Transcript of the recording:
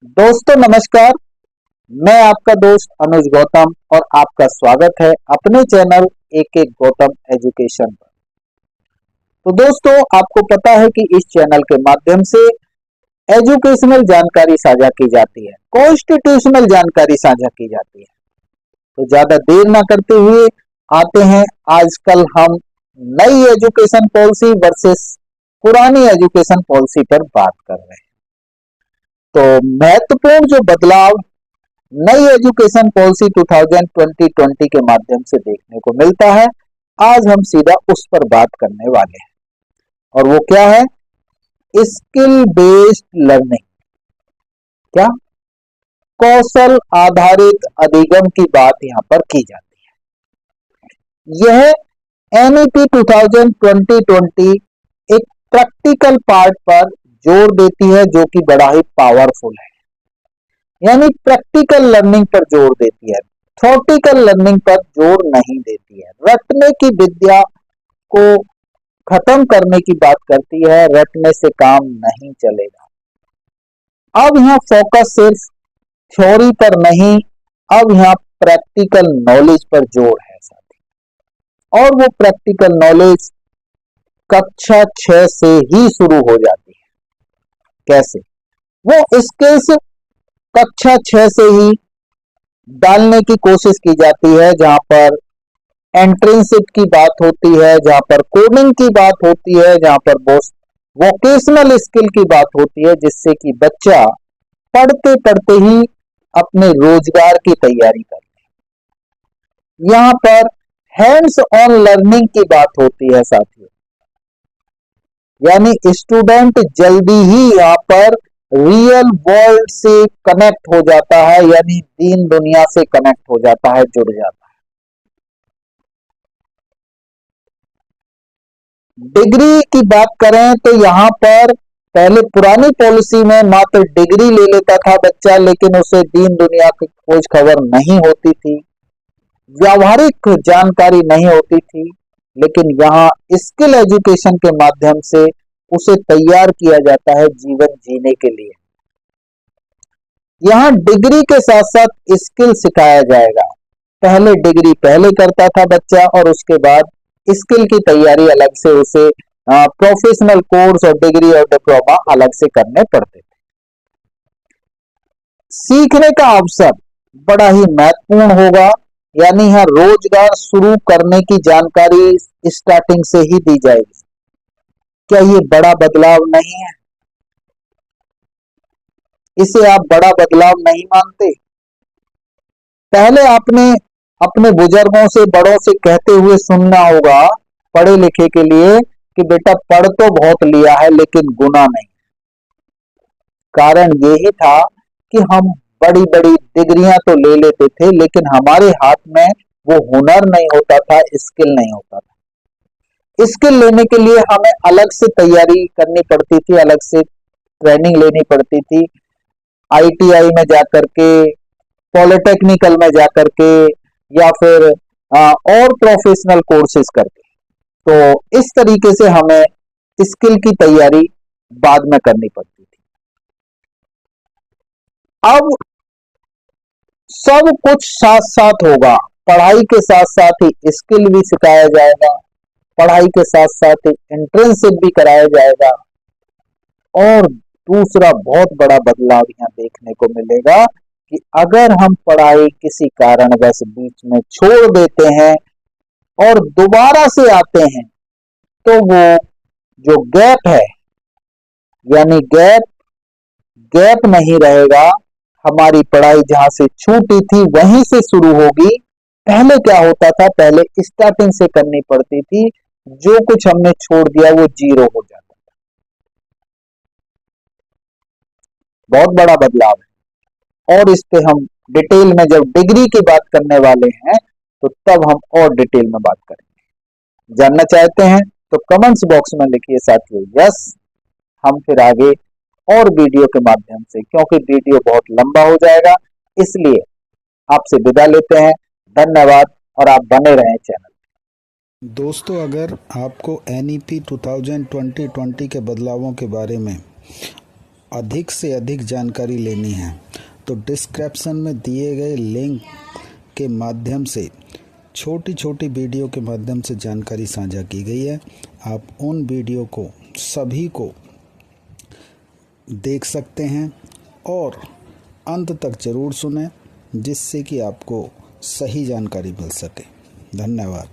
दोस्तों नमस्कार। मैं आपका दोस्त अनुज गौतम और आपका स्वागत है अपने चैनल एक एक गौतम एजुकेशन पर। तो दोस्तों आपको पता है कि इस चैनल के माध्यम से एजुकेशनल जानकारी साझा की जाती है, कॉन्स्टिट्यूशनल जानकारी साझा की जाती है। तो ज्यादा देर ना करते हुए आते हैं, आजकल हम नई एजुकेशन पॉलिसी वर्सेस पुरानी एजुकेशन पॉलिसी पर बात कर रहे हैं। तो महत्वपूर्ण जो बदलाव नई एजुकेशन पॉलिसी 2020 के माध्यम से देखने को मिलता है, आज हम सीधा उस पर बात करने वाले हैं। और वो क्या है? Skill based learning. क्या? कौशल आधारित अधिगम की बात यहां पर की जाती है। यह एनईपी 2020 एक प्रैक्टिकल पार्ट पर जोर देती है जो कि बड़ा ही पावरफुल है, यानी प्रैक्टिकल लर्निंग पर जोर देती है, थ्योरेटिकल लर्निंग पर जोर नहीं देती है। रटने की विद्या को खत्म करने की बात करती है, रटने से काम नहीं चलेगा। अब यहाँ फोकस सिर्फ थ्योरी पर नहीं, अब यहाँ प्रैक्टिकल नॉलेज पर जोर है साथी। और वो प्रैक्टिकल नॉलेज कक्षा 6 से ही शुरू हो जाती है। कैसे? वो स्किल्स कक्षा 6 से ही डालने की कोशिश की जाती है, जहां पर एंट्रेंशिप की बात होती है, जहां पर कोडिंग की बात होती है, जहां पर वोकेशनल स्किल की बात होती है, जिससे कि बच्चा पढ़ते पढ़ते ही अपने रोजगार की तैयारी करे। यहाँ पर हैंड्स ऑन लर्निंग की बात होती है साथियों, यानी स्टूडेंट जल्दी ही यहाँ पर रियल वर्ल्ड से कनेक्ट हो जाता है, यानी दीन दुनिया से कनेक्ट हो जाता है, जुड़ जाता है। डिग्री की बात करें तो यहाँ पर पहले पुरानी पॉलिसी में मात्र डिग्री ले लेता था बच्चा, लेकिन उसे दीन दुनिया की खोज खबर नहीं होती थी, व्यावहारिक जानकारी नहीं होती थी। लेकिन यहाँ स्किल एजुकेशन के माध्यम से उसे तैयार किया जाता है जीवन जीने के लिए। यहाँ डिग्री के साथ साथ स्किल सिखाया जाएगा। पहले डिग्री पहले करता था बच्चा, और उसके बाद स्किल की तैयारी अलग से उसे प्रोफेशनल कोर्स और डिग्री और डिप्लोमा अलग से करने पड़ते थे। सीखने का अवसर बड़ा ही महत्वपूर्ण होगा, यानी यहाँ रोजगार शुरू करने की जानकारी स्टार्टिंग से ही दी जाएगी। क्या ये बड़ा बदलाव नहीं है? इसे आप बड़ा बदलाव नहीं मानते? पहले आपने अपने बुजुर्गों से, बड़ों से कहते हुए सुनना होगा पढ़े लिखे के लिए कि बेटा पढ़ तो बहुत लिया है लेकिन गुना नहीं। कारण यही था कि हम बड़ी बड़ी डिग्रियां तो ले लेते थे, लेकिन हमारे हाथ में वो हुनर नहीं होता था, स्किल नहीं होता था। स्किल लेने के लिए हमें अलग से तैयारी करनी पड़ती थी, अलग से ट्रेनिंग लेनी पड़ती थी, आईटीआई में जाकर के, पॉलिटेक्निकल में जाकर के, या फिर और प्रोफेशनल कोर्सेज करके। तो इस तरीके से हमें स्किल की तैयारी बाद में करनी पड़ती थी। अब सब कुछ साथ साथ होगा, पढ़ाई के साथ साथ ही स्किल भी सिखाया जाएगा, पढ़ाई के साथ साथ ही इंटर्नशिप भी कराया जाएगा। और दूसरा बहुत बड़ा बदलाव यहाँ देखने को मिलेगा कि अगर हम पढ़ाई किसी कारणवश बीच में छोड़ देते हैं और दोबारा से आते हैं, तो वो जो गैप है, यानी गैप नहीं रहेगा। हमारी पढ़ाई जहां से छूटी थी वहीं से शुरू होगी। पहले क्या होता था? पहले स्टार्टिंग से करनी पड़ती थी, जो कुछ हमने छोड़ दिया वो जीरो हो जाता था। बहुत बड़ा बदलाव है, और इस पे हम डिटेल में जब डिग्री की बात करने वाले हैं तो तब हम और डिटेल में बात करेंगे। जानना चाहते हैं तो कमेंट्स बॉक्स में लिखिए साथियों यस। हम फिर आगे और वीडियो के माध्यम से, क्योंकि वीडियो बहुत लंबा हो जाएगा, इसलिए आपसे विदा लेते हैं। धन्यवाद, और आप बने रहें चैनल। दोस्तों, अगर आपको एनईपी 2020 के बदलावों के बारे में अधिक से अधिक जानकारी लेनी है तो डिस्क्रिप्शन में दिए गए लिंक के माध्यम से छोटी छोटी वीडियो के माध्यम से जानकारी साझा की गई है। आप उन वीडियो को सभी को देख सकते हैं और अंत तक ज़रूर सुनें, जिससे कि आपको सही जानकारी मिल सके। धन्यवाद।